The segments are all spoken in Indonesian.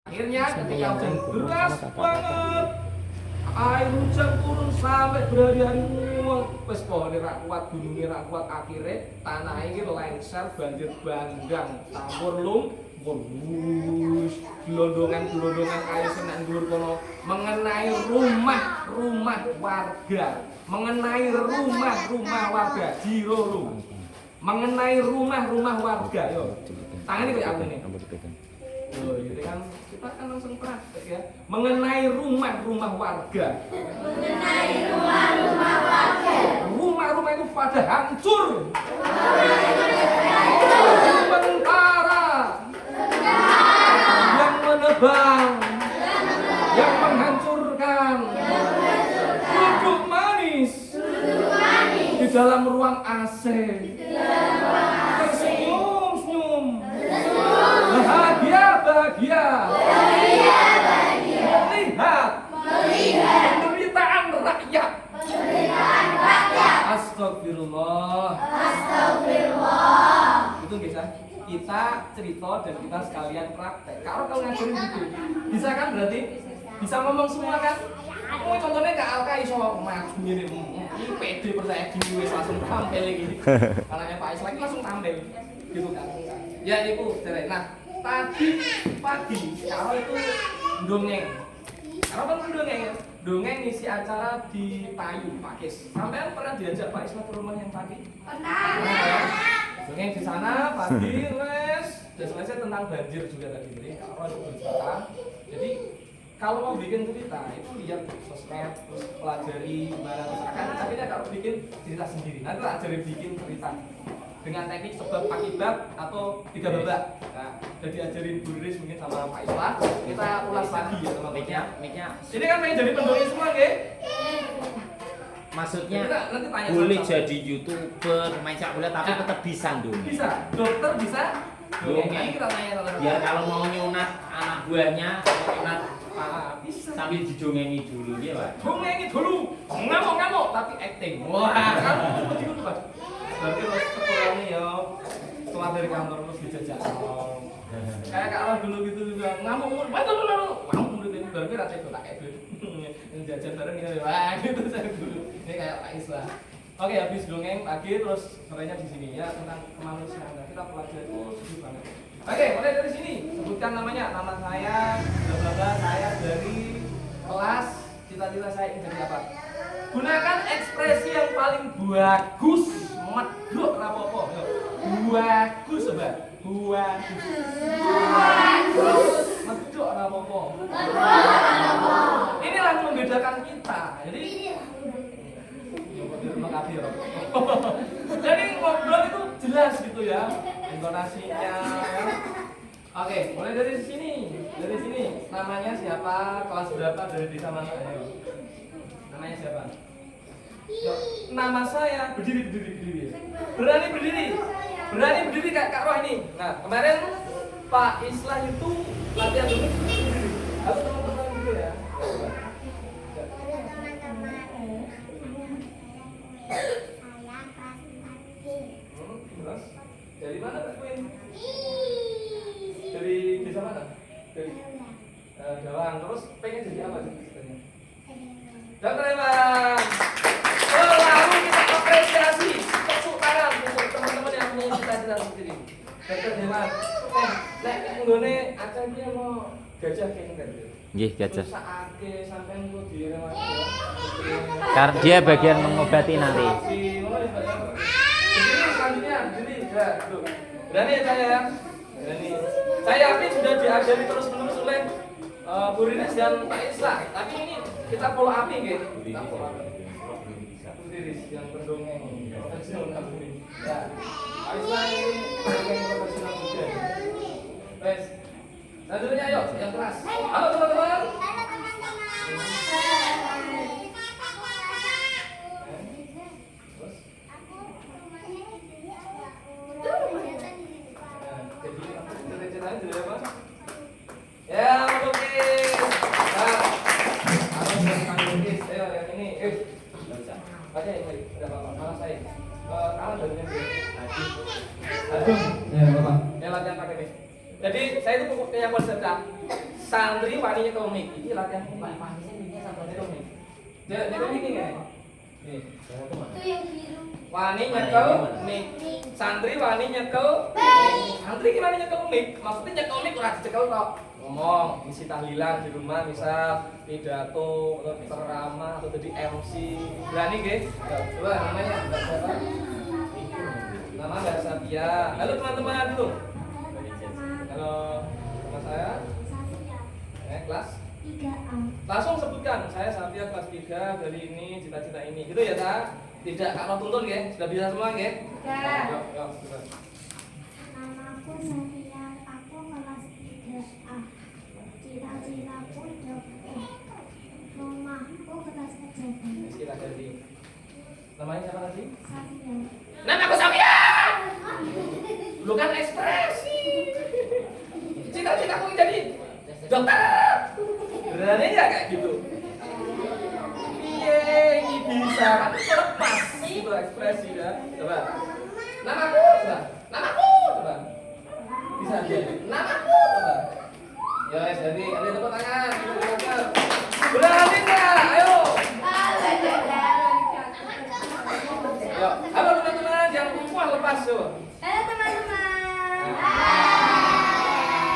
Akhirnya ketika hujan deras banget, air hujan turun sampai berhari-hari, wes pohonnya rak kuat, gunungnya rak kuat, akhirnya tanah ini lengser, banjir bandang, campur lumpur, gelondongan air senang dhuwur kono mengenai rumah warga, mengenai rumah warga, jiro lu, mengenai rumah warga, yo, tangannya kayak apa nih? Oh, gitu kan kita kan langsung praktek ya mengenai rumah warga. Rumah itu pada hancur. Sementara yang menebang, yang menghancurkan, duduk manis di dalam ruang AC. Tersenyum. Bahagia. Melihat penderitaan rakyat. Astagfirullah. Itu bisa kita cerita dan kita sekalian praktek. Kalau ngajarin gitu, bisa kan berarti? Bisa ngomong semua kan? Oh, contohnya Kak Alka iso maju ngene. Ini pede percaya diri wis langsung tampil iki. Anaknya Pak Islam langsung tampil. Gitu kan. Ya itu, nah tadi pagi kalau itu dongeng. Kalau kan dongeng ngisi acara di Payu, Pakis. Sampai pernah diajak Pak Isma ke rumah yang pagi? Pernah. Dongeng di sana pagi, wes. Dan selesai tentang banjir juga tadi. Jadi kalau itu bercerita. Jadi kalau mau bikin cerita itu lihat sosmed, terus pelajari gimana misalkan. Tapi kalau bikin cerita sendiri, nanti tak ajarin bikin cerita dengan teknik sebab akibat atau 3 babak. Nah, jadi ajarin Bu Riris mungkin sama Pak Islah. Kita ulas lagi ya teman-teman. Mic-nya. Ini kan pengen jadi pendongeng semua, nggih? Maksudnya nanti tanya boleh jadi YouTuber, main sepak bola tapi tetap bisa dong. Bisa. Dokter bisa. Dongeng kita tanya teman-teman. Ya kalau mau nyunat anak buahnya, nyunat bisa. sambil didongengi dulu ya, Pak. Dongengi dulu. Ngamuk tapi acting. Wah, kamu seperti itu, Pak. Berarti harus sekolahnya ya keluar dari kantor terus dijajak. Kayak Kak Alah dulu gitu juga ngamuk, betul ngamuk gitu. Berarti rata itu tak kayak gitu. Yang jajan bareng gitu, wah gitu saya dulu. Ini kayak Pak Islah. Oke, habis dongeng pagi terus sorenya di sini ya tentang kemanusiaan. Kita pelajari sedih banget. Oke, mulai dari sini. Sebutkan namanya, nama saya, bla saya dari kelas, cita-cita saya ingin jadi apa? Gunakan ekspresi yang paling bagus. Medok rapopo. Bagus sobat. Bagus. Medok rapopo. Inilah yang membedakan kita. Jadi jadi ngobrol itu jelas gitu ya. Intonasinya ya. Oke, mulai dari sini. Namanya siapa? Kelas berapa? Dari desa mana? Ayo. Namanya siapa? Yuk, nama saya berdiri. Berani berdiri kayak Kak Roh ini. Nah, kemarin Pak Islah itu latihan dulu berdiri. Halo teman-teman gitu ya. Terus dari mana Pak Queen? Dari desa mana? Dari Jawang. Terus pengen jadi apa sih? Dokter Eman. Lalu kita apresiasi tepuk tangan untuk teman-teman yang punya cita-cita seperti ini. Dokter Eman. Nek nggone acara iki mau gajah kengken. Nggih, gajah. Sakake sampean ku direwani. Karena dia bagian mengobati nanti. Jadi selanjutnya, ya, berani ya saya ya? Berani. Saya yakin sudah diajari terus-menerus oleh Bu Riris dan Pak Islah. Tapi ini kita follow up nih, kita follow up. Bu Riris yang berdongeng profesional ini. Ya, Pak Islah ini berdongeng profesional juga. Wes, selanjutnya yuk, yang keras. Halo teman-teman. Ya, oke. Nah, harus lukis. Ayo yang ini. Baca ini, enggak apa-apa. Malah saya. Kalah dari ini. Aduh. Ya, Bapak. Ya latihan pakai ini. Jadi, saya itu punya konsep santri wani nyekel mic. Iki latihan mic. Jadi ini nih. Nih, Itu yang biru. wani nyekel mic. Santri wani nyekel mic. Santri ki wani nyekel mic. Maksudnya nyekel mic ora dicekel tok. Ngomong, isi tahlilan di rumah misal pidato atau ceramah atau jadi MC. Berani nggih? Coba namanya Mbak siapa? Nama Mbak Sapia. Halo teman-teman dulu. Halo, nama saya kelas 3A. langsung sebutkan saya Sapia kelas 3 dari ini cita-cita ini gitu ya tak? Tidak kalau tuntun ya sudah bisa semua ya? Ya. Yuk, coba. Namaku Safia, aku kelas 3A. Cita-citaku dokter. Rumahku kelas kejadian. Istilah jadi namanya siapa tadi? Safia. Namaku Sapia. Lu kan ekspresi. Cita-citaku jadi dokter. Berani nggak kayak gitu? Ini bisa kan lepas itu ekspresi ya. Coba. Namaku, coba. Namaku, coba. Bisa jadi. Namaku, coba. Ya, jadi ada tepuk tangan. Berani nggak? Ayo. Yuk, halo teman-teman yang kuat lepas coba. Halo teman-teman.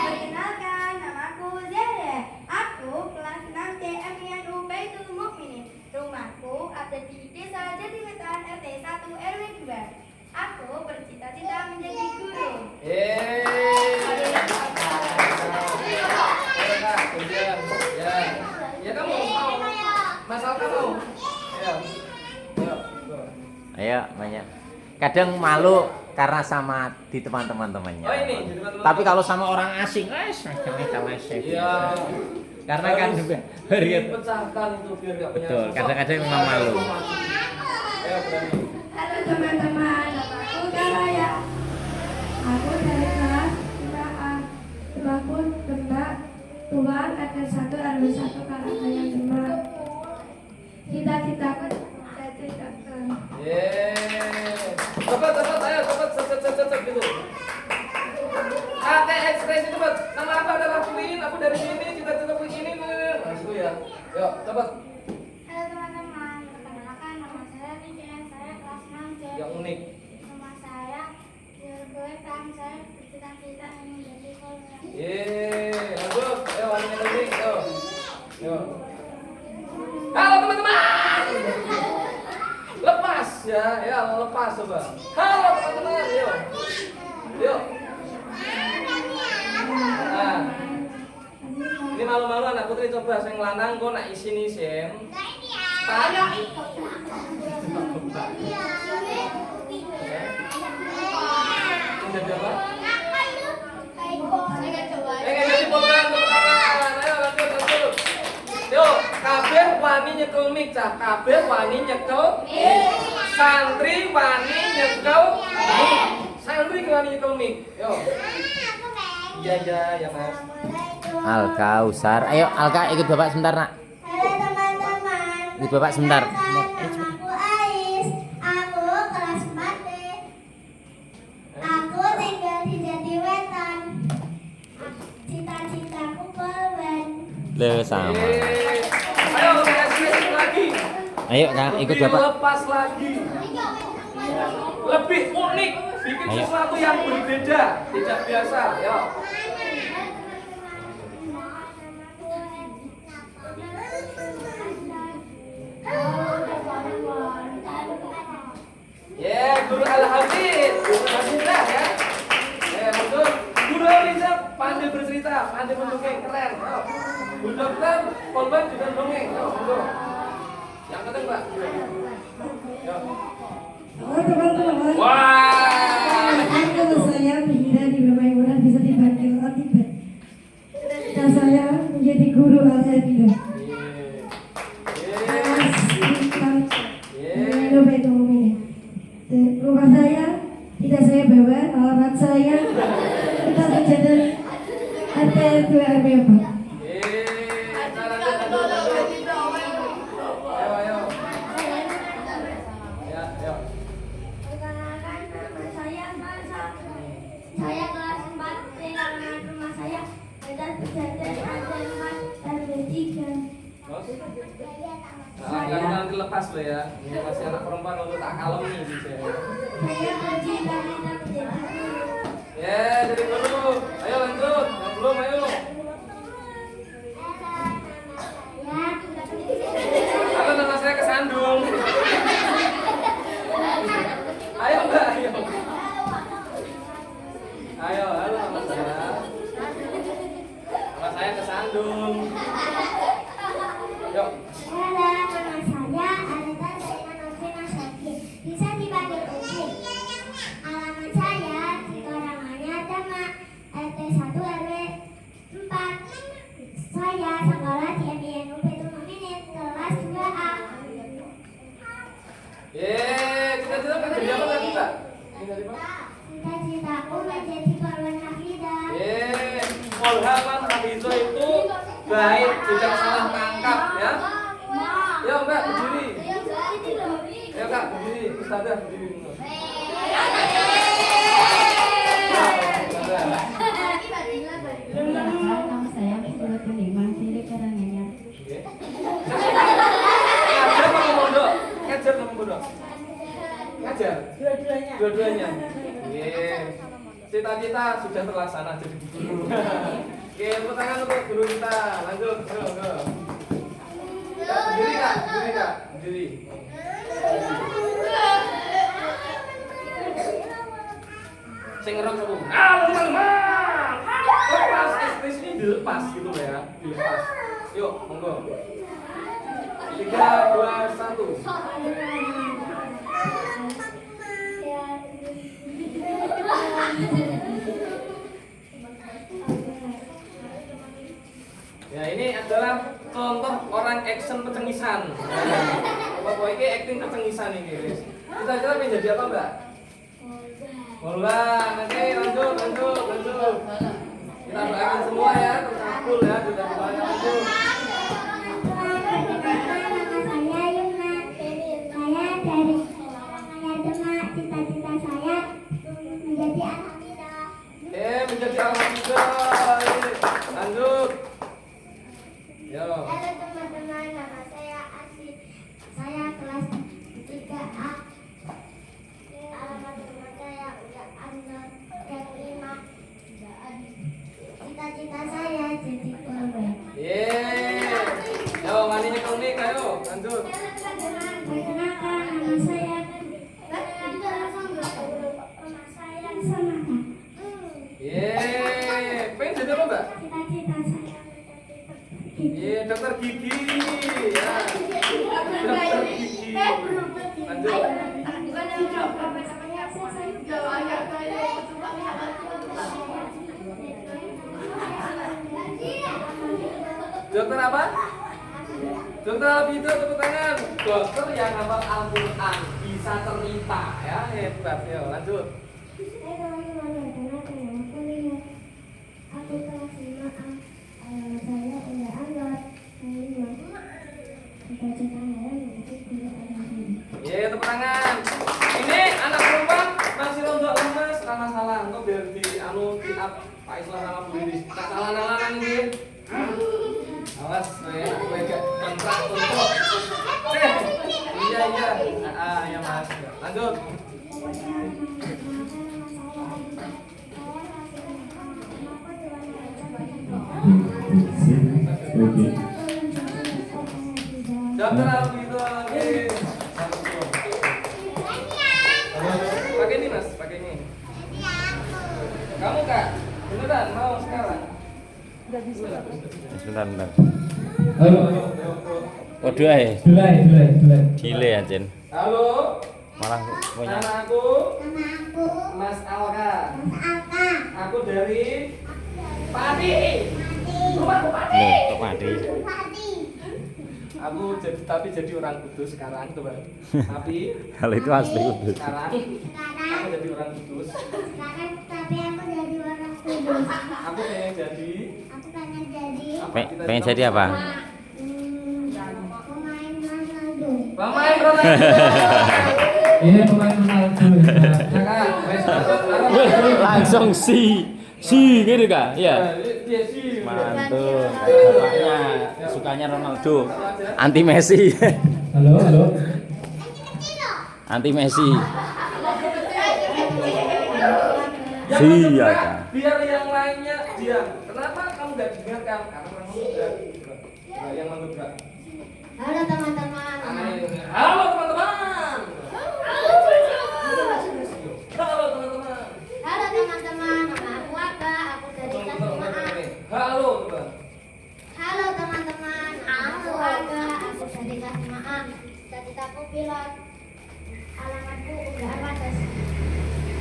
Perkenalkan, namaku Zara. Aku kelas 6 CMINU Baitul Mukminin. Rumahku ada di Desa Jatiwetan RT 1 RW 2. Aku bercita-cita menjadi guru. Ya kamu mau masalah kamu. Ya. Ayo banyak. Kadang malu karena sama di teman-temannya. Oh ini di teman-teman. Tapi kalau sama orang asing, macam asing. Iya. Karena kan juga pecahkan itu biar gak punya. betul. sosok. Kadang-kadang memang malu. Ayo berani. Halo teman-teman, namaku Karaya. Aku dari kelas 5A. Rumahku Demak, Tuhan RT 1 RW 1 Karangayang Demak. Cita-citaku jadi dokter. Cepat, ayo cepat gitu. Pakai ekspresi cepat. Nama apa ada lakuin? Aku dari sini, cita-cita begini. Masuk ya. Yuk, cepat. Halo teman-teman, perkenalkan nama saya Niken. Saya kelas 6 C. Yang unik. Nama saya Yurgoetan. Saya bercita-cita ingin menjadi polisi. Lanjut. Ayo, wanita unik. Yuk. Halo teman-teman. Lepas ya, lepas coba. Halo teman-teman, yuk. Nah, ini malu-malu anak putri coba sing lanang kok nak isin-isin. Tanya. Jadi apa? Jadi program teman-teman. Ayo lanjut. Yuk, kabeh wani nyekel mic cah, kabeh wani nyekel mic. Santri wani nyekel mic. Santri wani nyekel mic. Yo. Iya ya Mas. Alka, Usar. Ayo Alka ikut Bapak sebentar, Nak. Halo teman-teman. Ikut Bapak sebentar. Namaku Ais. Aku kelas 4B. Aku tinggal di Jatiwetan. Cita-citaku polwan. Loh, sama. Ayo kasih lagi. Ayo Kak, ikut Lebih Bapak. lepas lagi. Lebih unik, bikin Ayo. sesuatu yang berbeda, tidak biasa. Yo. Guru Al-Habib, Alhamdulillah ya. Betul. Guru Riza pandai bercerita, pandai mendongeng, keren. Yo. Bu Dokter, korban juga dongeng. Yo, betul. Yang ketiga, Pak. Yo. Halo teman-teman. Wah. Nama saya Mihira di Maimunah, bisa dipanggil Atibet. Cita saya menjadi guru alhamdulillah. Kelas 5 Baitul Mukminin. Rumah saya tidak saya bawa, alamat saya kita menjadi RT 2 RW 4. Perkenalkan, nama saya Masa. Saya kelas 4 C. Alamat rumah saya Beda Sejajar Ada lepas lo ya. Ini masih anak perempuan lo tak kalem nih di sini. Saya bercita-cita menjadi guru. Ya, jadi guru. Ayo lanjut. Yang belum ayo. Halo, nama saya Kesandung. Ayo Mbak, ayo. Ayo, halo nama saya. Nama saya Kesandung. Yuk. Halo, nama saya Anita Zainal Novena Syakir. Bisa dipanggil Uci. Alamat saya di Karanganyar Demak, RT 1 RW 4. Saya sekolah di MINU Baitul Mukminin kelas 2A. Cita-cita kan jadi apa tadi Mbak? Cita-citaku menjadi korban hafidah. Polhaman Hafizoh itu baik tidak salah tangkap ya. Yo Mbak berdiri. Ayo Kak berdiri. Ustazah berdiri. Nama saya Suratul Iman dari Karanganyar. Ngajar apa ngomong? Ngajar apa ngomong? Ngajar. Dua-duanya. Cita-cita sudah terlaksana jadi guru. Oke, tepuk tangan untuk guru kita. Lanjut, go. Berdiri Kak, berdiri. Saya ngerok aku. Teman-teman. Lepas ekspresi ini dilepas gitu loh ya, dilepas. Yuk, monggo. 3, 2, 1. Ya ini adalah contoh orang action kecengisan. Pokoknya acting kecengisan ini guys. Kita pengen jadi apa Mbak? Bola. Oke lanjut. Kita doakan semua ya, terkabul ya, sudah doanya lanjut. Nama saya Yumna. Saya dari Karanganyar Demak. Cita-cita saya menjadi alhamdulillah. Menjadi alhamdulillah. Lanjut. Yo. Halo teman-teman, nama saya Asih. Saya kelas 3A. Alamat rumah saya udah Anwar dan 5. Cita-cita saya jadi korban. Yo, maninya komik ayo, lanjut. Perkenalkan nama saya Rumah saya Sonata. Pengen jadi apa Mbak? Cita-cita saya menjadi Dokter gigi. Ya. Dokter gigi. Lanjut. Dokter apa? Dokter Alvito, tepuk tangan. Dokter yang hafal Al-Quran bisa cerita ya, hebat ya. Lanjut. Hai teman-teman, perkenalkan nama saya. Aku kelas 5A. Alamat saya udah Anwar. Cita-cita saya menjadi guru agama. Tepuk tangan. Ini anak perempuan masih rontok lemes karena salah. Untuk biar di up Pak Islam sama Bu Lilis. Tak salah-salahan ini. Awas, gak kontrak untuk. Iya. Ya Mas. Lanjut. Dokter Alvito lagi. Pakai ini Mas, pakai ini. Kamu Kak, beneran mau sekarang? Sebentar. Halo. Waduh ae. Delay. Delay anjen. Halo. Malah punya. Nama aku Nama aku Mas Alka. Mas Alka. Aku dari Pati. Rumahku Pati. Loh, kok mati? Pati. Aku jadi orang Kudus sekarang tuh Bang. Tapi Hal itu asli Kudus. sekarang Sekarang aku jadi orang Kudus. tapi aku jadi orang kudus. Aku pengen jadi Aku pengen jadi Pengen jadi apa? pemain Ronaldo. pemain Ronaldo. Ini pemain Ronaldo. Ya Kak, wes Langsung gitu Kak? Iya. Dia sih. Mantul. Bapaknya sukanya Ronaldo, anti Messi. Halo, halo. Anti Messi. Yang Iya, mengebrak, Kak. biar yang lainnya diam. Kenapa kamu nggak dengarkan? Karena kamu mengebrak. Nah, yang mengebrak. Halo teman-teman. Halo teman-teman. Halo teman-teman. Halo teman-teman, nama aku Aga, aku dari kelas 5A. Halo teman. Halo teman-teman, nama aku Aga, aku dari kelas 5A. Cita-citaku pilot. Alamatku Unggahan Wates.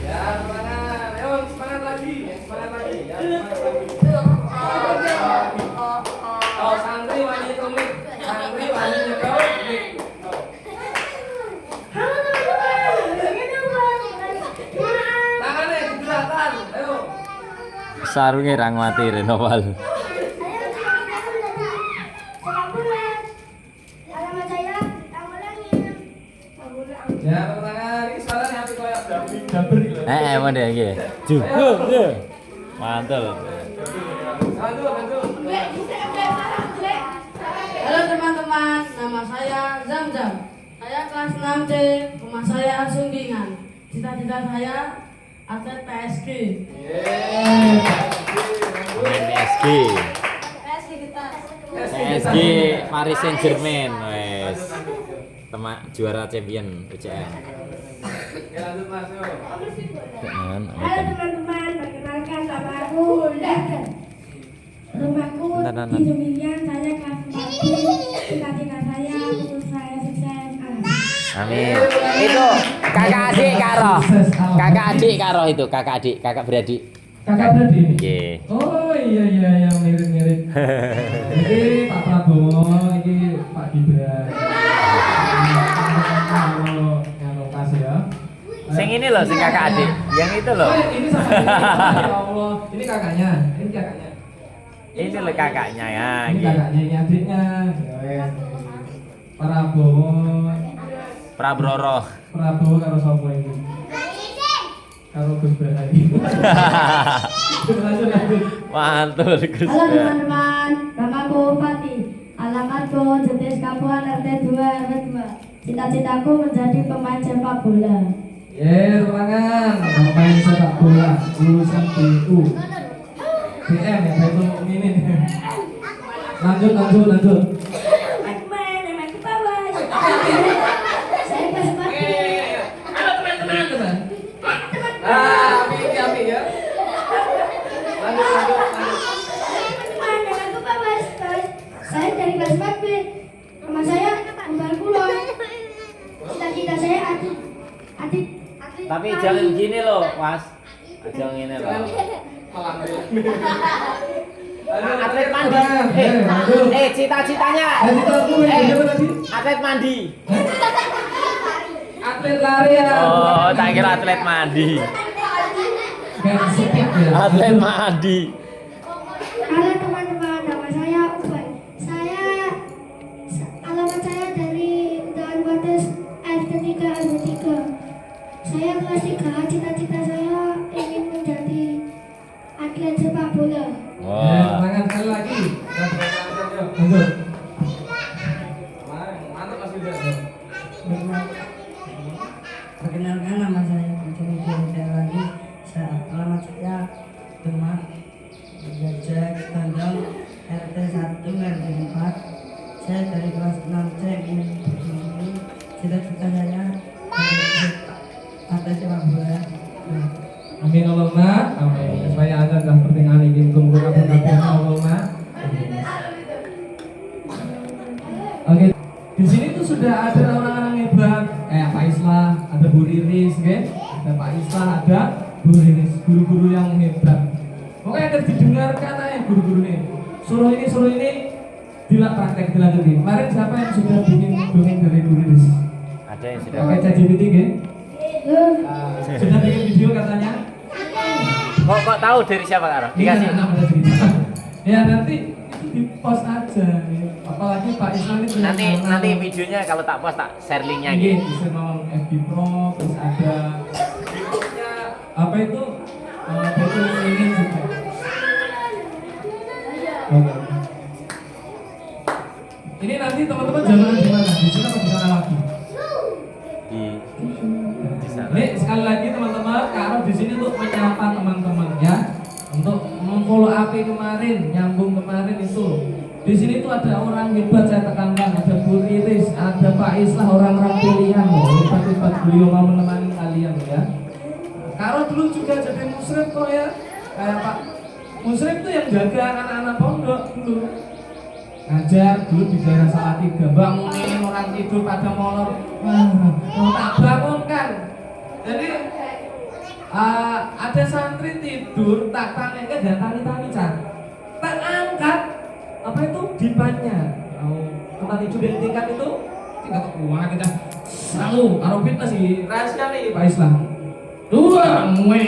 Ya, semangat. Ayo semangat lagi. Semangat lagi. Ya, semangat lagi. Oh, santri wani komik. Santri wani nyekel komik. Halo teman-teman, Tangannya digerakkan. Ayo. Sarungnya rang mati Renoval. Alamat saya kamu ulangin. Ya, tepuk tangan. Ini suaranya hati kayak dabri gitu. Mau deh iki. Mantul. Bantu, bantu. Halo teman-teman, nama saya Zamzam. Saya kelas 6C, rumah saya Sunggingan. Cita-cita saya atlet PSG. Main PSG. PSG Paris Saint-Germain wes. Teman juara champion UCL. Ya, lanjut Mas. Yuk. Halo teman-teman, perkenalkan nama aku Dagan. Rumahku Bentar. di Sunggingan, saya kelas 4C. Cita-cita saya untuk saya sukses. Amin. Itu kakak adik karo. Kakak beradik. Kakak berarti ini. Nggih. Oh iya mirip-mirip. Ini Pak Prabowo, ini Pak Gibran. Yang pas ya. Sing ini loh, sing kakak adik. Yang itu loh. Oh, ini sama ini. Ya Allah, ini kakaknya, ini kakaknya. Ini loh kakaknya ya. Ini nggih. kakaknya, ini adiknya. Ya wes. Prabowo Prabroro. karo sapa iki? Karo Gus Berhadi. Lanjut. Mantul Gus. Halo teman-teman, namaku Fatih. Alamatku Jetis Kapuan RT 2 RW 2. Cita-citaku menjadi pemain sepak bola. Semangat. Pemain sepak bola lulusan BU. BM ya, Betul Minin. Lanjut. Aku main, namaku Pawas. Saya kelas 4. Teman-teman. Api ya. Lanjut. Teman-teman, namaku Pawas. Saya dari kelas 4B. Nama saya Umbar Kulon. Cita-cita saya atlet. Tapi jangan gini loh, Mas. Jangan gini loh. Atlet mandi. Cita-citanya. Atlet mandi. Atlet lari ya. Oh, tak kira atlet mandi. Kayak sikit ya. Atlet mandi. Halo teman-teman, nama saya Ubay. Alamat saya dari Unggahan Wates RT 3 RW 3. Saya kelas 3, cita-cita saya ingin menjadi atlet sepak bola. Wah. Semangat sekali lagi. Lanjut. Mantap Mas Yuda. Perkenalkan nama saya Budi lagi. Alamat saya Demak Gajah Tanjung RT 1 RT 4. Saya dari kelas 6C ingin begini. Cita-cita saya atlet sepak bola. Amin Allahumma. Amin. Supaya anda dalam pertengahan ini kumpul kabeh Allahumma. Oke. Di sini tuh sudah ada orang-orang hebat kayak Pak Islah, ada Bu Riris, ada Pak Islah, ada Bu Riris, guru-guru yang hebat. Pokoknya harus didengarkan aja guru-guru ini. Suruh ini praktek dilanjutin. Kemarin siapa yang sudah bikin dongeng dari Bu Riris? Ada yang sudah. Pakai ChatGPT sudah bikin video katanya. Kok tahu dari siapa Karo? Dikasih. Iya, ada cerita. Ya nanti itu di post aja. Apalagi Pak Islam ini punya Nanti videonya kalau tak post tak share linknya Iya, gitu. bisa mau FB Pro, terus ada berikutnya apa itu? Betul ingin juga. Oke. Ini nanti teman-teman jangan di mana? Di sini atau di sana? Baik, sekali lagi teman-teman, Kak Arif di sini untuk menyapa teman-teman ya, untuk memfollow up kemarin, nyambung kemarin itu. Di sini tuh ada orang hebat, saya tekankan, ada Bu Iris, ada Pak Islah, orang-orang pilihan loh, hebat-hebat beliau mau menemani kalian ya. Kak Arif dulu juga jadi musyrif kok ya, kayak Pak Musyrif tuh yang jaga anak-anak pondok dulu. Ngajar dulu di daerah Salatiga, bangunin orang tidur pada molor, mau tak bangunkan. Jadi ada santri tidur, tak tanya dan tani-tani car, tak angkat apa itu dipannya. Tempat tidur yang tingkat itu tingkat keuangan kita selalu karo fitnah sih rahasia nih Pak Islam. Dua mue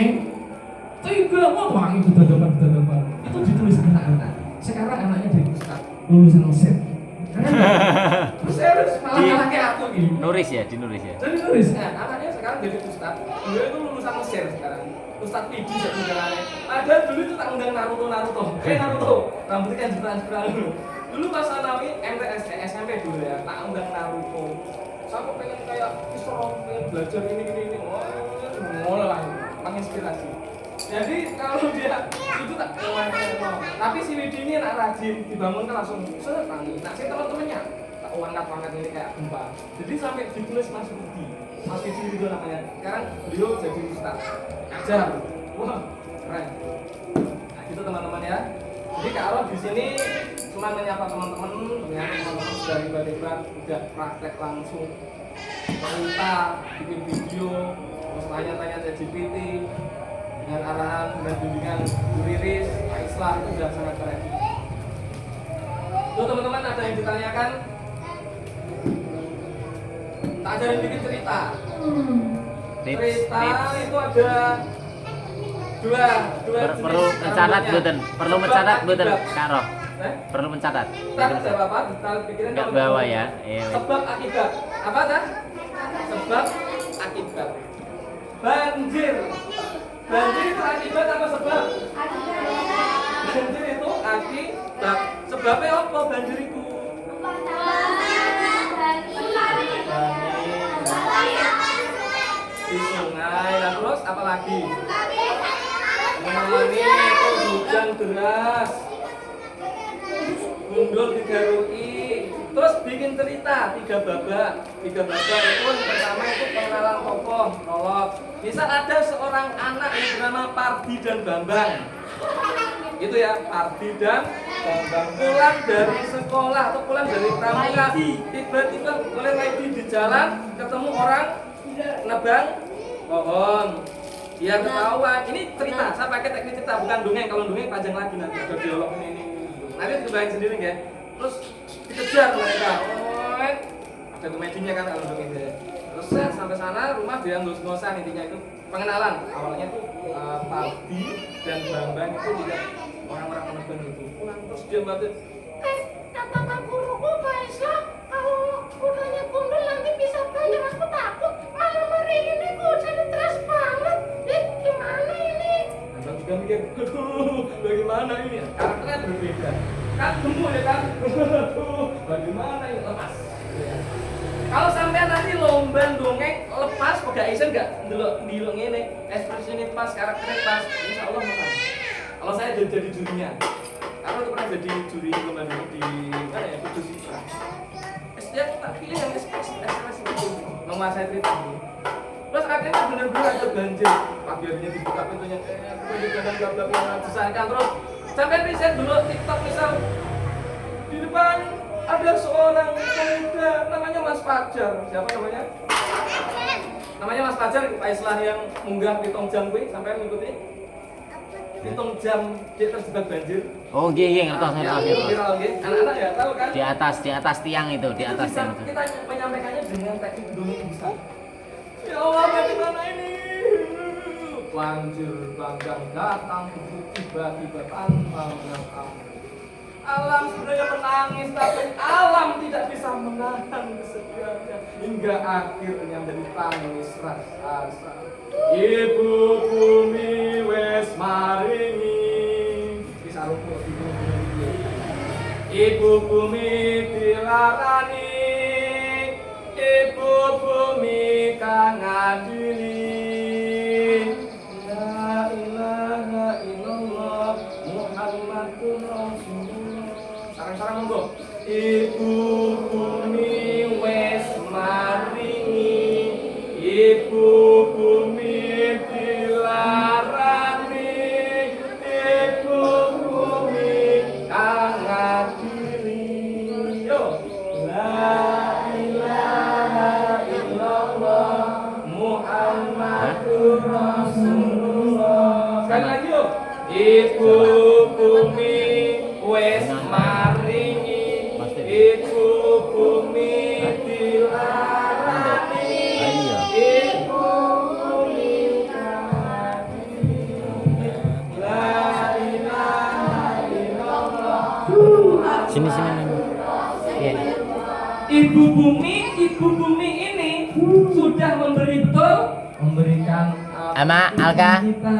tiga mau wangi betul itu ditulis anak-anak. Sekarang anaknya dari lulusan Mesir. Terus harus malah kayak aku gitu. Nulis ya, dinulis ya. Jadi nulis, anaknya sekarang jadi ustad. Beliau itu lulusan Mesir sekarang. Ustad Pidi jadi jalannya. Ada dulu itu tak undang Naruto. Naruto, rambutnya kan jebrang dulu. Dulu pas Anawi MTS, SMP dulu ya, tak undang Naruto. Saya pengen kayak Isra, pengen belajar ini. Mulai menginspirasi. Jadi kalau dia itu tak tapi si Widi ini anak rajin, dibangunkan langsung setangi. Nah, saya teman-temannya tak angkat ini kayak gempa. Jadi sampai ditulis Mas Widi itu namanya. Sekarang beliau jadi ustaz. Ajar. Wah, keren. Nah, gitu teman-teman ya. Jadi Kak Arif di sini cuma menyapa teman-teman, ternyata teman-teman sudah hebat-hebat, udah praktek langsung. Cerita, bikin video, terus tanya-tanya ChatGPT dengan arahan, dengan bimbingan Bu Riris, Pak Islah, itu sudah sangat keren. Tuh teman-teman, ada yang ditanyakan? Tak ajarin bikin cerita. Cerita itu ada dua Perlu mencatat buten, perlu mencatat buten, Kak Roh. Perlu mencatat. Kita jawab apa? Kita pikirin Enggak bawa ya. Sebab akibat. Apa kan? Sebab akibat. Banjir. Banjir itu akibat apa sebab? Banjir itu akibat. Sebabnya apa banjir itu? Di sungai. Nah, terus apa lagi? Ini itu hujan deras. Gundul digarui. Terus bikin cerita 3 babak. 3 babak itu pertama itu pengenalan tokoh, prolog. Misal ada seorang anak yang bernama Pardi dan Bambang. Itu ya, Pardi dan Bambang pulang dari sekolah atau pulang dari pramuka. Tiba-tiba oleh lagi di jalan ketemu orang nebang pohon. Dia ketahuan. Ini cerita, saya pakai teknik cerita bukan dongeng. Kalau dongeng panjang lagi nanti ada dialog ini. Nanti dibayang sendiri ya. Terus dikejar mereka. Ada komedinya kan kalau dongeng ya. Terus sampai sana rumah dia ngos-ngosan, intinya itu pengenalan. Awalnya tuh Pardi dan Bambang itu tidak orang-orang menebang itu. Pulang terus dia batin. Kata guruku Pak Islam, kalau kudanya gundul nanti bisa bayar, aku takut. Malam hari ini hujannya deras banget. Gimana ini? Bambang juga mikir, aduh, bagaimana ini? Karakternya berbeda. Kan gemuk ya kan? Bagaimana ini? Lepas. Kalau sampai nanti lomba dongeng lepas, gak isen gak? Ndelok ngene, ekspresinya pas, karakternya pas, insya Allah menang. Kalau saya jadi jurinya, karena itu pernah jadi juri lomba dongeng di mana ya? Kudus itu. Dia tak pilih yang ekspresi itu, menguasai cerita ini. Terus akhirnya benar-benar ada banjir. Pagi harinya dibuka pintunya, bla disahkan terus. Sampai riset dulu TikTok misal di depan ada seorang pemuda namanya Mas Fajar. Siapa namanya? Namanya Mas Fajar, Pak Islah yang munggah di tong jam gue sampai mengikuti di tong jam dia terjebak banjir. Oh, nggih ngertos. Viral nggih. Anak-anak ya tahu kan? Di atas tiang itu, di atas tiang itu. Kita menyampaikannya dengan teknik dongeng bisa. Ya Allah, bagaimana ini? Banjir bandang datang tiba-tiba tanpa mengapa. Alam sebenarnya menangis, tapi alam tidak bisa menahan kesedihannya hingga akhirnya menjadi tangis rasa. Ibu bumi wes maringi. Bisa rumput ibu bumi. Ibu bumi dilarani. Ibu bumi kang adili. sarang-sarang monggo. Ibu bumi wes maringi, ibu bumi dilarani, ibu bumi ngadili. Yo, la ilaha illallah Muhammadur Rasulullah. Sekali lagi yuk. Ibu bumi wes maringi, ibu bumi dilarani, ibu bumi ngadili. La ilaha illallah. Sini. Iya. Ibu bumi ini sudah memberikan Ama Alka. kita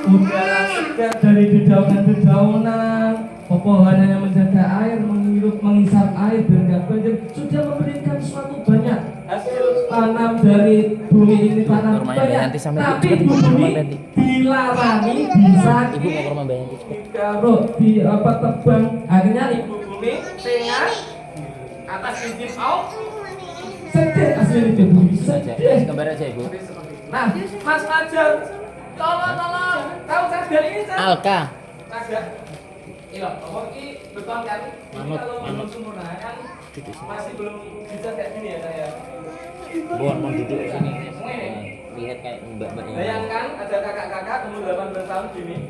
udara segar dari dedaunan-dedaunan, pepohonan yang menjaga air, menghisap air biar nggak banjir, sudah memberikan suatu banyak hasil tanam dari bumi ini, tanam Rumahnya Mbak banyak. Yanti sampai Tapi cepet, bumi Rumah Yanti. dilarani, Ibu mau disakiti, ke rumah Mbak Yanti cepet. ditaruh di tebang. Akhirnya ibu bumi sengat atas izin Allah sedih asli ibu bumi Aja. sedih. Gambar aja Ibu. Nah, Mas Fajar, tolong, tahu cagar ini kan? Alka. Cagar. Iya, ngomong ini beton kan? Ini Manut, kalau belum manut. sempurna kan masih belum bisa kayak gini ya saya. Mau duduk di sini. Ini. Lihat kayak mbak-mbak yang Bayangkan ada kakak-kakak umur 18 tahun gini,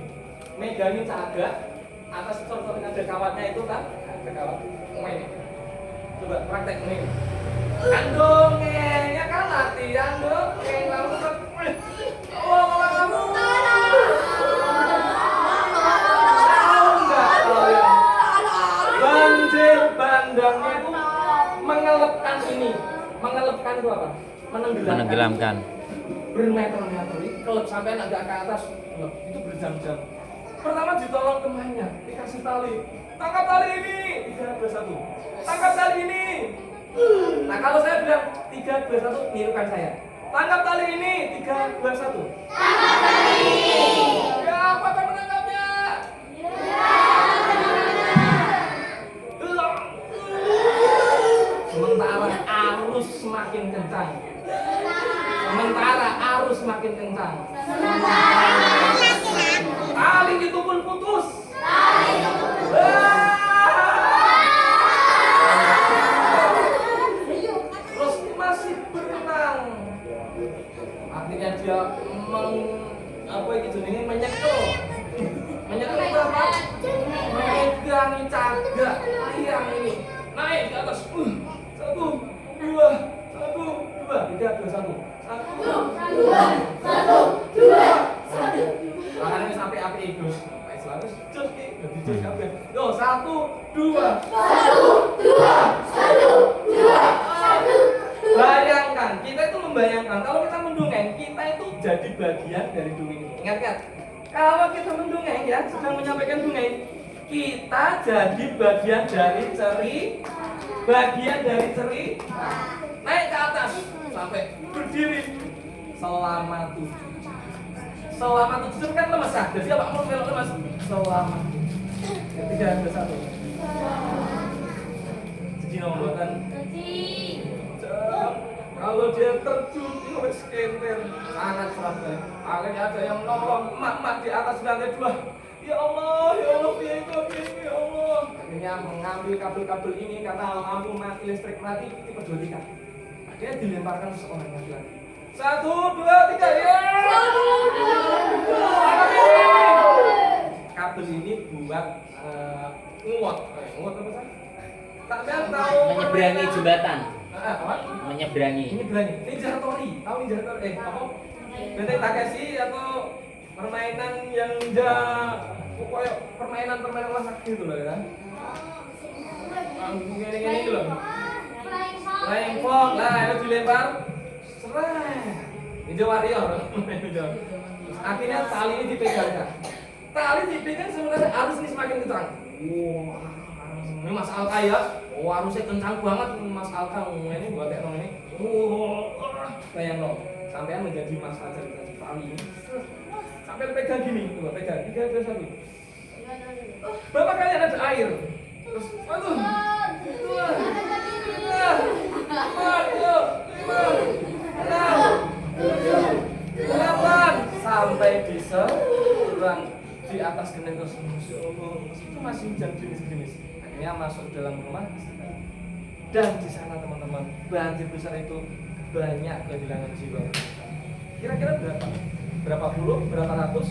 megangin cagar, atas cor-cornya ada kawatnya itu kan? Ada kawat. Ini. Coba praktek ini. Andong, ya kan latihan dong, lalu kan, kamu tahu nggak kalian? Banjir bandangnya itu mengelepkan ini, mengelepkan itu apa? menenggelamkan. Bermeter-meter, kelep sampai agak ke atas, itu berjam-jam. Pertama ditolong temannya, dikasih tali, tangkap tali ini, 3, 2, 1, tangkap tali ini. Nah kalau saya bilang 3, 2, 1, nirukan saya. Tangkap tali ini, 3, 2, 1. Tangkap tali ini. Ya, apa yang menangkapnya? Sementara arus semakin kencang. Tali itu pun putus. Terus masih berenang. Akhirnya dia menyekel. Menyekel itu apa? Memegangi cagak tiang ini. Naik ke atas. 1, 2, 3, 2, 1. 1, 2, 1. Tangannya sampai api itu. Pak Islam jos ki, jos kabeh. Yo 1, 2. Bayangkan, kita itu membayangkan kalau kita mendongeng, kita itu jadi bagian dari dongeng ini. Ingat-ingat. Kalau kita mendongeng ya, sedang menyampaikan dongeng, kita jadi bagian dari naik ke atas sampai berdiri selama 7 jam kan lemes ya. Jadi apa mau lemes selama 3, 2, 1. Jadi nomboran. Kalau dia terjun itu wis kenter sangat serapnya. Akhirnya ada yang nolong emak-emak di atas lantai 2. Ya Allah, piye ya Allah. Akhirnya mengambil kabel-kabel ini karena lampu mati, listrik mati, dipedolikan. Akhirnya dilemparkan seorang laki-laki. 1, 2, 3, ya. 1, 2, 3. Kabel ini buat nguat apa sih? Kalian tahu Menyeberangi jembatan. Apa? Menyeberangi. Ninja Hattori. Tahu Ninja Hattori? Apa? Benteng Takeshi atau permainan yang ninja, pokoknya permainan masa gitu loh ya. Gini loh. Flying Fox, lah itu dilempar. Serang. Ninja Warrior. Akhirnya tali ini dipegangkan. Tali dipegang sebenarnya arus ini semakin kencang. Wah, ini Mas Alka ya. Oh, arusnya kencang banget Mas Alka. Ini buat teknologi ini. Bayang loh. Sampai menjadi Mas Fajar di tali ini. Sampai pegang gini, coba pegang. 3, 2, 1. Bapak kalian ada air. Terus, aduh. 2, 8 sampai bisa kurang di atas genteng terus. Masya Allah, itu masih hujan gerimis-gerimis. Akhirnya masuk dalam rumah istirahat. Dan di sana teman-teman, banjir besar itu banyak kehilangan jiwa. Kira-kira berapa? Berapa puluh? Berapa ratus?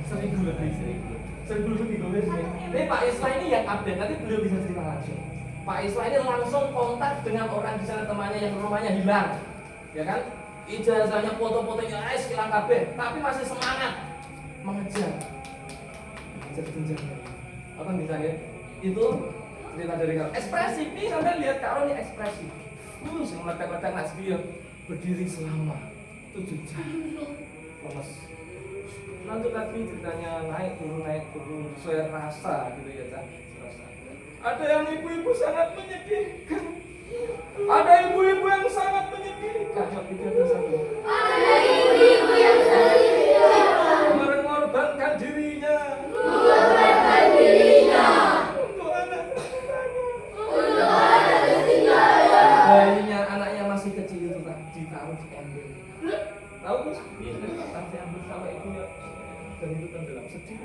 1000 lebih. 1000 lebih guys. Ini Pak Isla ini yang update, nanti beliau bisa cerita langsung. Pak Isla ini langsung kontak dengan orang di sana, temannya yang rumahnya hilang, ya kan? Ijazahnya, foto-fotonya, hilang kabeh, tapi masih semangat mengejar. Jenjang. Apa misalnya? Itu cerita dari Karo. Ekspresi nih, sampai lihat Karo nih ekspresi. Yang meledak-ledak nasi dia berdiri selama 7 jam. Lemes. Lanjut lagi ceritanya naik turun sesuai rasa gitu ya, Cak. Rasa. Ada yang ibu-ibu sangat menyedihkan. Ada ibu-ibu yang sangat menyedihkan. Ada ibu-ibu yang sangat menyedihkan. Mengorbankan dirinya. Untuk anak ketiganya. Bayinya, anaknya masih kecil itu tak ditaruh di ember. Tahu kan? Sampai ambil sama ibunya. Dan itu tenggelam sedih.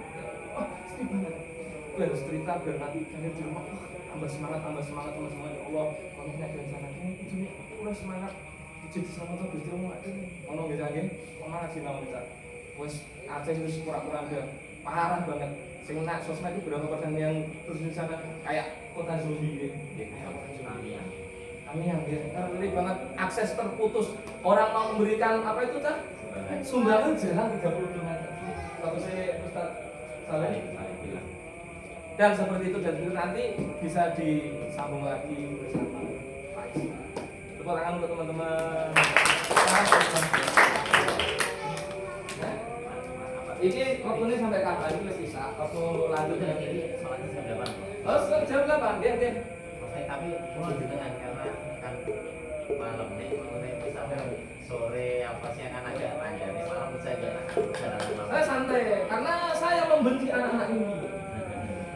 Sedih banget. Gue harus cerita biar nanti kalian di rumah tambah semangat ya Allah. Kalau ini ada sana ini ujungnya udah semangat. Jadi sama tuh Gusti Allah ada. Ono nggih nggih. Semangat sih nang kita. Wes Aceh itu kurang-kurang dia parah banget. Sing nak sosmed itu berapa persen yang terus di sana kayak kota zombie gitu. Kayak kota zombie. Kami yang ngeri banget, akses terputus. Orang mau memberikan apa itu Cak? Sumbangan jalan 30 km. Waktu saya Ustaz Saleh bilang. Dan seperti itu dan itu nanti bisa disambung lagi bersama Pak Isi. Tepuk tangan untuk teman-teman. Ini waktunya sampai kapan? Ini masih bisa. Waktu lanjut jadi sholatnya jam 8. Oh, jam 8. Dia. Tapi pulau di tengah karena kan malam nih misalnya sore apa sih akan agak panjang nih malam saja jalan malam. Saya santai karena saya membenci anak-anak ini.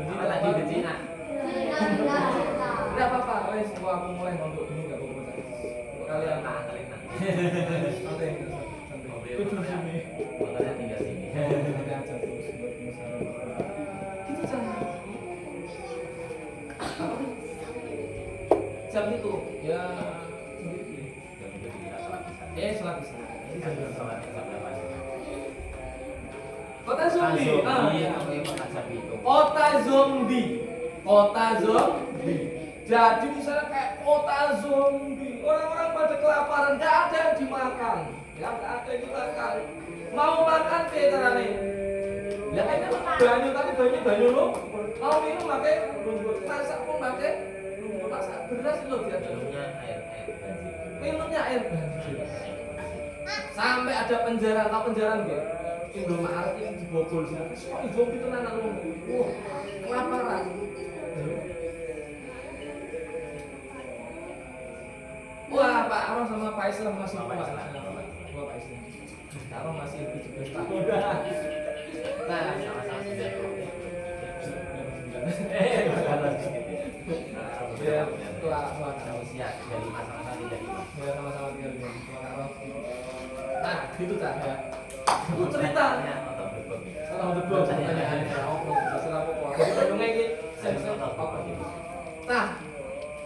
Apa tadi benci nak? Tidak apa-apa, wes aku mulai untuk ini nggak apa-apa. Untuk kalian Kalian santai. Tidur sini. makanya tinggal sini. Nanti aja terus buat masalah. Gitu cara. Jam itu ya sholat bisa. Kota zombie. Kota zombie. Jadi misalnya kayak kota zombie, orang-orang pada kelaparan, nggak ada yang dimakan, ya nggak ada yang dimakan. Mau makan kayak caranya? Ya kayaknya banyu tapi banyu lo. Mau minum pakai lumpur, masak pun pakai lumpur, masak beras lo dia. Minumnya air banjir. Sampai ada penjara, tahu penjara nggak? Indomaret yang dibobol sih. Semua zombie itu nana lo. Wah, kelaparan. Wah, Pak Aron sama Pak Islam masih Pak Islam. Wah, Pak Islam. Aron masih 17 tahun. Nah, sama-sama sudah. ya, tua usia dari masa-masa tidak ya sama-sama tinggal di Aron. Nah, gitu Cak ya. Aku cerita. Kalau debok pertanyaan ya, setelah pokok. Dongeng iki Nah,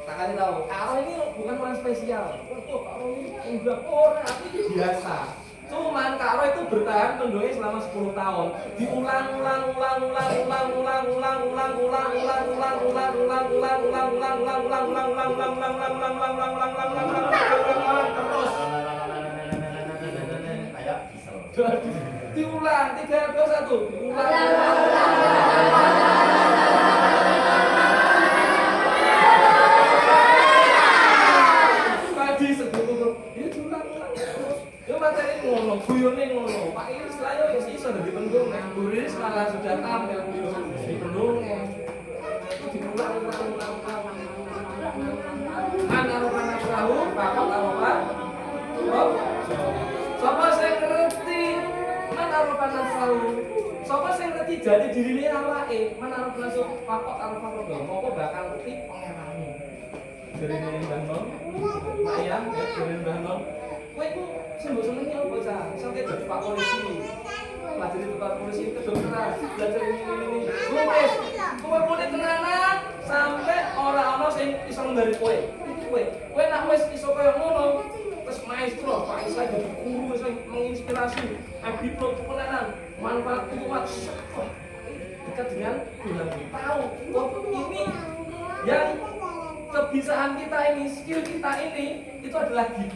tak kasih tahu, Karo ini bukan orang spesial. Karo ini enggak orang, tapi biasa. Cuman Karo itu bertahan mendongeng selama 10 tahun. Diulang terus. Diulang 3, 2, 1. Diulang. Tadi sebelum ya diulang terus. Yo materi ngono, guyone ngono. Pak Isla yo wis iso dadi pendongeng. Guris malah sudah tampil di pendongeng. Diulang. Mana rupanya perahu, bapak apa? Oh. Sapa sing ngerti? Mana rupanya perahu? Sapa sing ngerti jati dirine awake, menaruh langsung fakot karo fakot lho, apa bakal ngerti pangeranmu. Jarine Mbah Nom, ayam, jarine Mbah Nom. Kowe ku sing mbok senengi apa cah? Sampe dadi Pak Polisi. Pelajari Pak Polisi kedokteran, belajar ini. Wes, kowe mulai tenanan sampai ora ana sing iso nggari kowe. Kowe nek wis iso kaya ngono, terus maestro, Pak Islam jadi guru sing menginspirasi, diplom kepenanan, manfaat kuat. Dekat dengan Tuhan, tahu bahwa ini yang kebiasaan kita ini, skill kita ini itu adalah gift.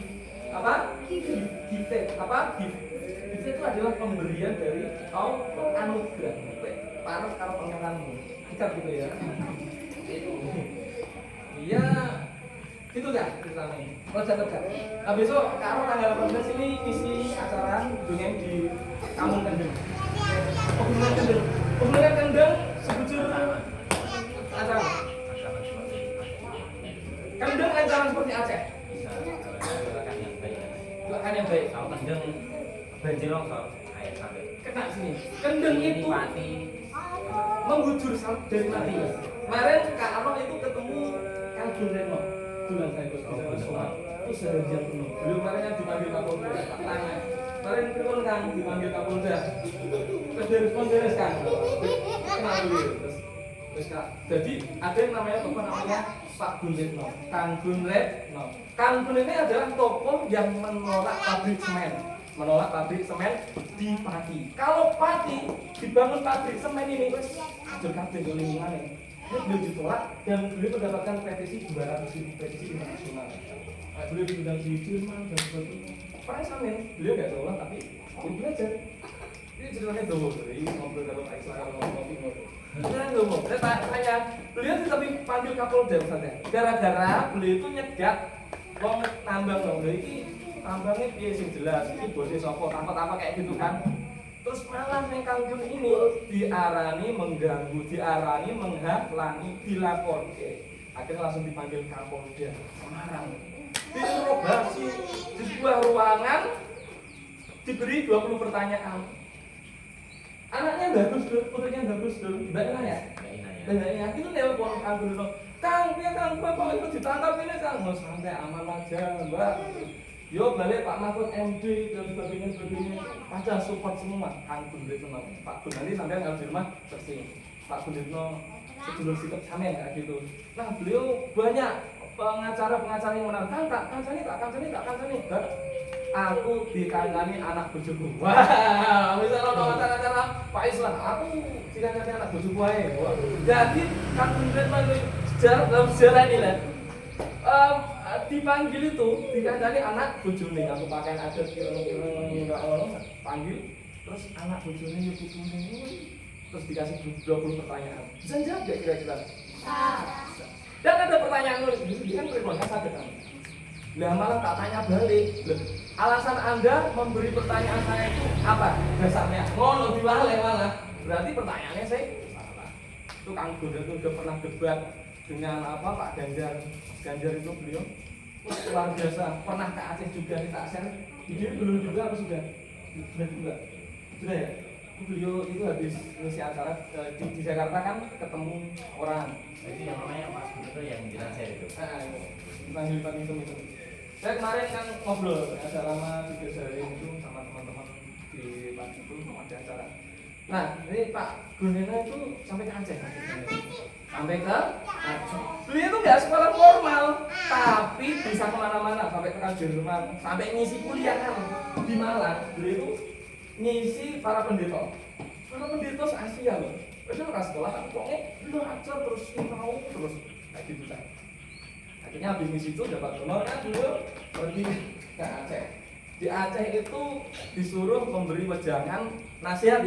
Apa? Gift. Apa? Gift itu adalah pemberian dari anugerah. Paras kalau pangeranmu. Dekat gitu ya. Itu. Iya. Gitu kan ceritanya. Kerja. Nah besok karo tanggal 18 ini isi acara dongeng di Kampung Kendeng. Pegunungan Kendeng sebujur acara. Kendeng ancaman seperti Aceh. Doakan yang baik. Kalau Kendeng banjir longsor, air sampai kena sini. Kendeng itu mati. menggujur dari mati. Kemarin Kak Arno itu ketemu Kang Gunreno. Bulan saya itu seharian penuh. Beliau kemarin yang dipanggil Kapolda, tak tanya. Kemarin pun kan dipanggil Kapolda. Terus direspon beres kan. Kenal dulu. Terus Kak. Jadi ada yang namanya tokoh namanya Pak Gunreno. Kang Gunreno. Kang Gunreno ini adalah tokoh yang menolak pabrik semen. Menolak pabrik semen di Pati. Kalau Pati dibangun pabrik semen ini wes hancur kabeh lingkungannya. Beliau ditolak dan beliau mendapatkan petisi 200.000 petisi internasional. Beliau diundang di Jerman dan sebagainya. Perang semen, beliau nggak tolak tapi beliau belajar. Ini ceritanya domo, jadi ngobrol kalau Pak Islam kalau ngomong. Ceritanya domo. Saya tanya, beliau tapi panggil Kapolda misalnya. Gara-gara beliau itu nyegat wong tambang dong. Ini tambangnya piye sing jelas, ini bosnya sopo, tanpa kayak gitu kan. Terus malah yang Kangkun ini diarani mengganggu, diarani menghalangi, dilaporkan. Akhirnya langsung dipanggil Kapolda Semarang. Diinterogasi di sebuah ruangan, diberi 20 pertanyaan. Anaknya bagus dulu, putrinya bagus dulu. Mbak Ina ya? Mbak Ina, itu nelpon Kangkun dulu. Kang, Bapak itu ditangkap ini Kang. Mau santai aman aja Mbak. Yo balik Pak Mahfud MD dan sebagainya. Pada support semua. Kang Gunreno, Pak Gun nanti sampai harus di rumah bersih. Pak Gunreno sedulur sikap sama kayak gitu. Nah beliau banyak pengacara yang menantang kancani. Aku dikancani anak bojoku. Wah, misalnya kalau acara Pak Islam, aku dikancani anak bojoku aja. Jadi Kang Gunreno dalam sejarah ini lah. Dipanggil itu dikandani anak bojone aku pakaian adat kira-kira panggil terus anak bojone yo putune terus dikasih 20 pertanyaan bisa jawab gak kira-kira dan ada pertanyaan ini kan terima sadar kan lah malah tak tanya balik alasan Anda memberi pertanyaan saya itu apa dasarnya ngono diwale malah berarti pertanyaannya saya salah itu Kang Gunreno itu udah pernah debat dengan apa Pak Ganjar itu beliau luar biasa, pernah ke Aceh juga tak share video belum juga apa sudah ya beliau itu habis ngisi acara di Jakarta kan ketemu orang Jadi yang namanya Mas Gunreno yang bilang saya itu dipanggil Pak itu saya kemarin kan ngobrol ada lama 3 hari itu sama teman-teman di Pak itu ada acara nah ini Pak Gunreno itu sampai ke Aceh sampai ke beliau itu nggak sekolah formal tapi bisa kemana-mana sampai ke Jerman sampai ngisi kuliah kan di Malang beliau itu ngisi para pendeta se-Asia loh itu nggak sekolah kan pokoknya belajar terus tahu terus kayak gitu kan akhirnya habis ngisi itu dapat honor kan beliau pergi ke Aceh di Aceh itu disuruh memberi wejangan nasihat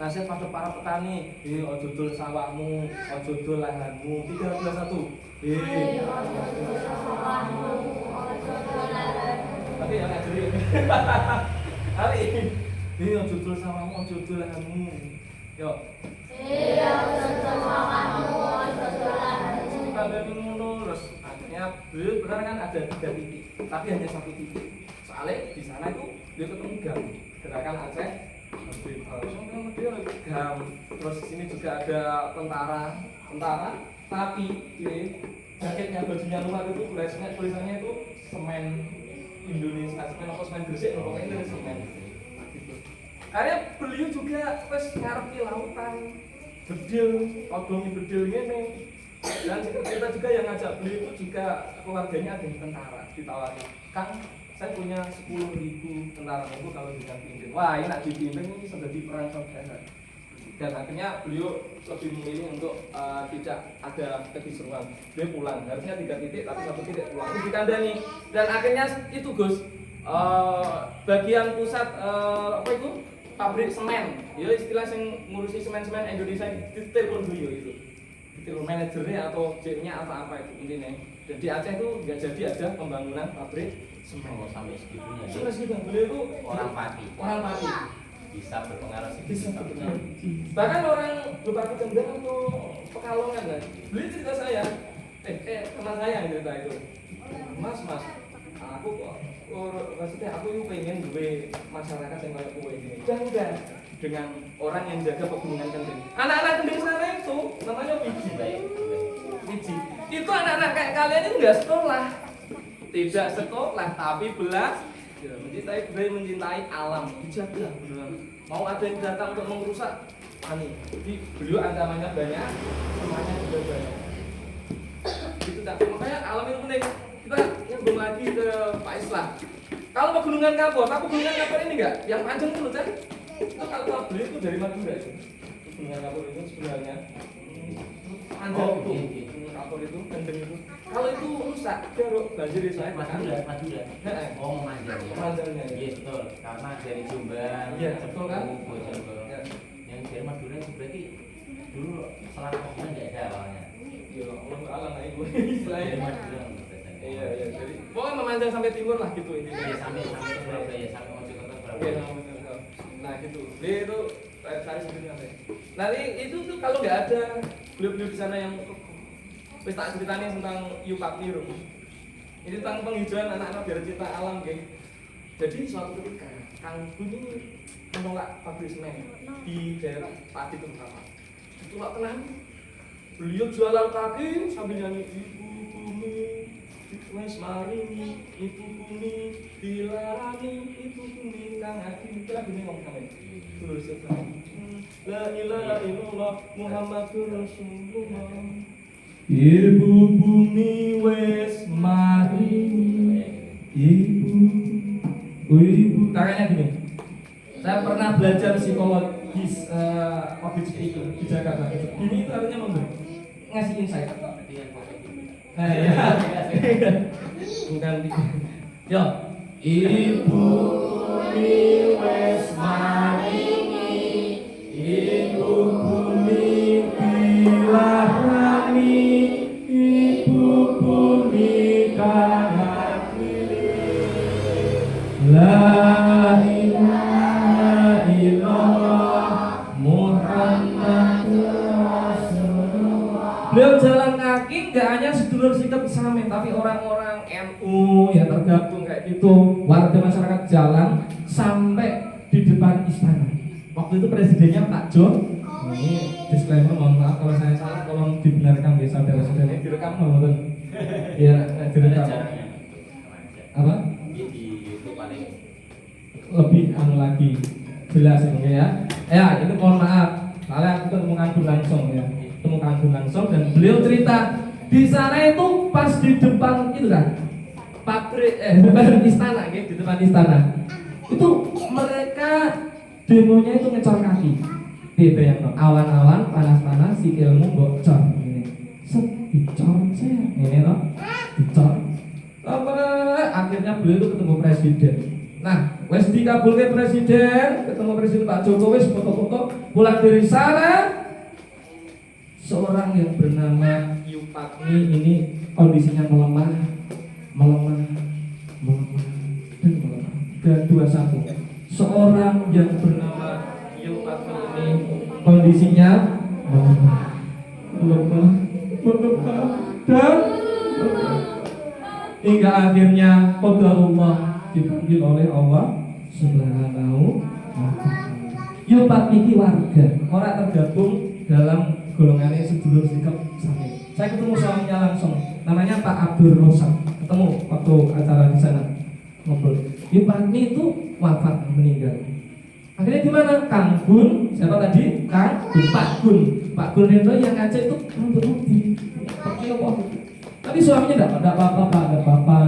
nasihat pada para petani ojo dol sawahmu ojo dol lahanmu 321 tapi yang ngajari hari ini ojo dol sawahmu ojo dol lahanmu yuk terus akhirnya beliau benar kan ada 3 titik tapi hanya 1 titik soalnya di sana itu dia ketemu gerakan Aceh Terus di sini juga ada tentara, tapi di jaketnya bajunya luar itu tulisannya itu semen Indonesia, semen apa semen Gresik, pokoknya itu semen. Gitu. Karena beliau juga wes ngarep lautan, bedil, odongi bedil ini. Dan kita juga yang ngajak beliau itu juga keluarganya ada yang tentara, ditawari, Kang, saya punya 10.000 tentara itu kalau bisa pimpin. Wah, ini nak dipimpin ini sudah di perang saudara. Dan akhirnya beliau lebih memilih untuk tidak ada kekisruhan. Beliau pulang, harusnya 3 titik tapi 1 titik pulang. Terus dikandani. Dan akhirnya itu Gus, bagian pusat apa itu? Pabrik semen. Ya istilah yang ngurusi semen-semen Indonesia ditelepon beliau itu. Ditelepon manajernya atau J-nya atau apa itu intinya. Dan di Aceh itu nggak jadi ada pembangunan pabrik semen. Oh, sampai segitunya. Sampai segitu. Beliau itu Orang Pati. Bisa berpengaruh Bisa berpengaruh. Bahkan orang Bupati Kendal atau Pekalongan lah. Beliau cerita saya, teman saya yang cerita itu. Mas, aku kok maksudnya aku itu pengen gue masyarakat yang kayak gue ini. Dan udah dengan orang yang jaga pegunungan Kendeng. Anak-anak Kendeng sana itu namanya Wiji. Wiji. Itu anak-anak kayak kalian itu nggak sekolah, tidak sekolah tapi belajar. Mencintai budaya, mencintai alam, dijaga benar. Mau ada yang datang untuk merusak, ani. Jadi beliau ancamannya banyak, semuanya juga banyak. Itu tak. Makanya alam itu penting. Kita nyambung lagi ke Pak Islam. Kalau pegunungan Kapur ini enggak? Yang panjang itu kan? Itu kalau beliau itu dari Madura itu. Pegunungan Kapur itu sebenarnya panjang itu. Kapur itu, Kendeng itu. Kalau itu rusak, jaruk banjir di saya Madura. Oh, Manjangnya. Iya betul. Karena dari Jombang, Iya, betul kan? Ya. Yang dari Madura itu berarti dulu selama nggak ada awalnya. Iya, Allah alam lah itu Dari istilahnya. Madura. Iya. Jadi pokoknya memanjang sampai timur lah gitu ini. Iya, sampai Surabaya, sampai Mojokerto, Oke, Surabaya. nah gitu. Dia itu cari sendiri nanti. Nanti itu tuh kalau nggak ada beliau-beliau di sana yang wis tak ceritanya tentang Iu Pakir. Ini tentang penghijauan anak-anak biar cinta alam, geng. Jadi suatu ketika Kang Gun ini menolak pabrik semen di daerah Pati terutama. Ditolak tenang. Beliau jualan kaki sambil nyanyi Ibu Bumi, wes maringi, Ibu Bumi, dilarani, Ibu Bumi, Kang Adi. Kira gini ngomong kami. Terus itu. La ilaha illallah Muhammadur Rasulullah. Ibu bumi wes maringi, ibu. Kakaknya gini. Saya pernah belajar psikologis public speaking di Jakarta. Ini itu artinya ngasih insight. Ya. Bukan. Yo. Ibu bumi wes maringi, ibu bumi dilarani. La ilaha illallah Muhammadur Rasulullah. Beliau jalan kaki nggak hanya sedulur sikap samin, tapi orang-orang NU yang tergabung kayak gitu, warga masyarakat jalan sampai di depan istana. Waktu itu presidennya Pak John. Ini disclaimer, mohon maaf kalau saya salah, tolong dibenarkan ya saudara-saudara. Direkam nggak? Iya, direkam. Apa? Lebih lagi jelas ya. Ya, itu mohon maaf. Soalnya aku ketemu Kang langsung ya. Ketemu Kang langsung dan beliau cerita di sana itu pas di depan itu kan pabrik bukan istana gitu, di depan istana. Itu mereka demonya itu ngecor kaki. Tiba yang awan-awan panas-panas sikilmu bocor ini. Set dicor saya. Ini loh. Dicor. Akhirnya beliau itu ketemu presiden. Nah, wes dikabulkan presiden, ketemu presiden Pak Jokowi, foto-foto, pulang dari sana. Seorang yang bernama Yupatmi ini kondisinya melemah. 321. Seorang yang bernama Yupatmi ini kondisinya melemah dan hingga akhirnya qadarullah dipanggil oleh Allah Subhanahu wa ta'ala. Yo Pak iki warga, ora tergabung dalam golongannya sedulur sikap sami. Saya ketemu suaminya langsung, namanya Pak Abdul Rosak. Ketemu waktu acara di sana ngobrol. Yo Pak ini itu wafat, meninggal. Akhirnya gimana? Kang Gun, siapa tadi? Kang Gun, Pak Gun Rendo yang ngajak itu untuk bukti. Tapi suaminya enggak apa-apa, Pak, enggak apa-apa.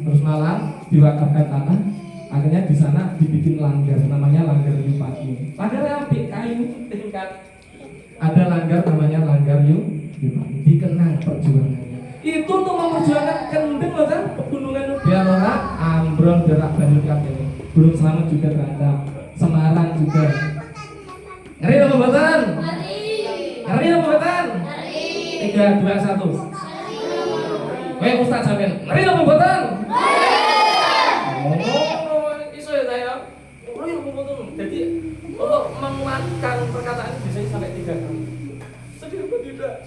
Terus malam diwakafkan tanah. Akhirnya di sana dibikin langgar, namanya langgar Yupati. Langgar apik, kayu tingkat. Ada langgar namanya langgar Yupati. Dikenang perjuangannya. Itu untuk memperjuangkan kendeng loh kan, pegunungan biar orang ambrol berak banjir ini. Belum Selamat juga terhadap Semarang juga. Ngeri apa batan? Ngeri apa batan? 3, 2, 1. Weh Ustaz sampean, ngeri apa batan? Iso ya saya. Ngeri apa batan? Jadi untuk menguatkan perkataan ini biasanya sampai 3 kali. Sedih apa tidak?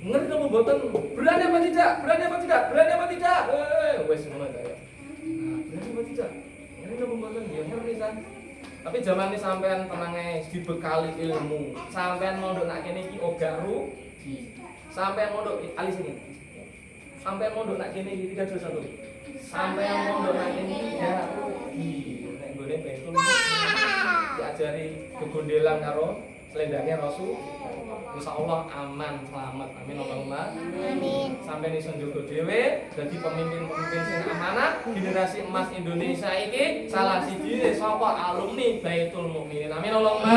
Ngeri apa batan? Berani apa tidak? Berani apa tidak? Berani apa tidak? Wes ngono saya. Berani apa tidak? Ngeri apa batan? Ya ngeri kan. Tapi zaman ini sampean tenangnya dibekali ilmu. Sampean mondok nak kene iki ogaru. Sampean mondok alis ini. Sampean mondok nak kene iki 3, 2, 1. Sampean mondok nak kene iki ya rugi. Nek gone betul diajari kegondelan karo selendangnya Rasul. Insyaallah aman, selamat. Amin Allahumma. Amin. Sampai iso njogo dhewe dadi pemimpin-pemimpin sing amanah generasi emas Indonesia iki salah siji saka alumni Baitul Mukminin. Amin Allahumma.